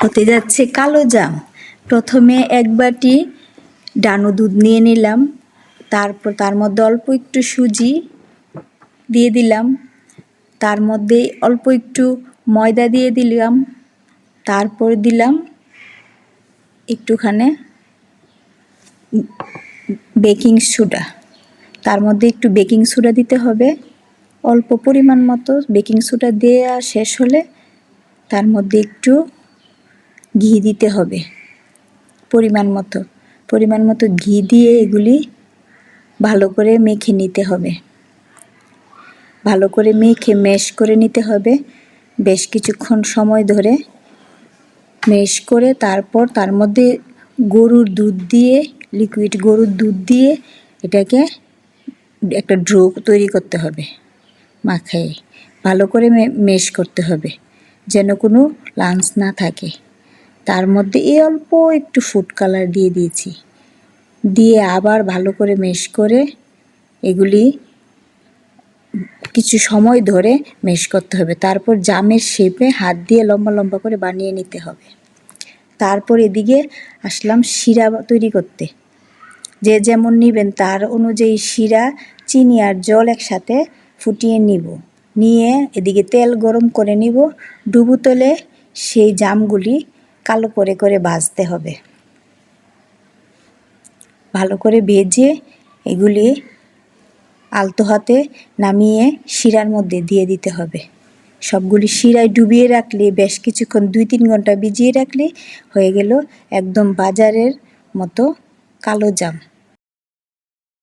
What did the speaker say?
হতে যাচ্ছে কালো জাম। প্রথমে এক বাটি ডানো দুধ নিয়ে নিলাম, তারপর তার মধ্যে অল্প একটু সুজি দিয়ে দিলাম, তার মধ্যে অল্প একটু ময়দা দিয়ে দিলাম, তারপর দিলাম একটুখানি বেকিং সোডা। তার মধ্যে একটু বেকিং সোডা দিতে হবে, অল্প পরিমাণ মতো। বেকিং সোডা দেওয়া শেষ হলে তার মধ্যে একটু ঘি দিতে হবে পরিমাণ মতো ঘি দিয়ে এগুলি ভালো করে মেখে নিতে হবে। ভালো করে মেখে ম্যাশ করে নিতে হবে বেশ কিছুক্ষণ সময় ধরে। ম্যাশ করে তারপর তার মধ্যে গরুর দুধ দিয়ে, লিকুইড গরুর দুধ দিয়ে এটাকে একটা ড্রো তৈরি করতে হবে। মাখায় ভালো করে ম্যাশ করতে হবে যেন কোনো লাম্পস না থাকে। তার মধ্যে অল্প একটু ফুড কালার দিয়ে দিয়েছি, দিয়ে আবার ভালো করে ম্যাশ করে এগুলি কিছু সময় ধরে ম্যাশ করতে হবে। তারপর জামের শেপে হাত দিয়ে লম্বা লম্বা করে বানিয়ে নিতে হবে। তারপর এদিকে আসলাম শিরা তৈরি করতে। যে যেমন নেবেন তার অনুযায়ী শিরা, চিনি আর জল একসাথে ফুটিয়ে নিব। নিয়ে এদিকে তেল গরম করে নিব। ডুবো তেলে সেই জামগুলি কালো করে করে ভাজতে হবে। ভালো করে ভেজে এগুলি আলতো হাতে নামিয়ে শিরার মধ্যে দিয়ে দিতে হবে। সবগুলি শিরায় ডুবিয়ে রাখলে বেশ কিছুক্ষণ 2-3 ঘন্টা ভিজিয়ে রাখলে হয়ে গেল একদম বাজারের মতো কালো জাম।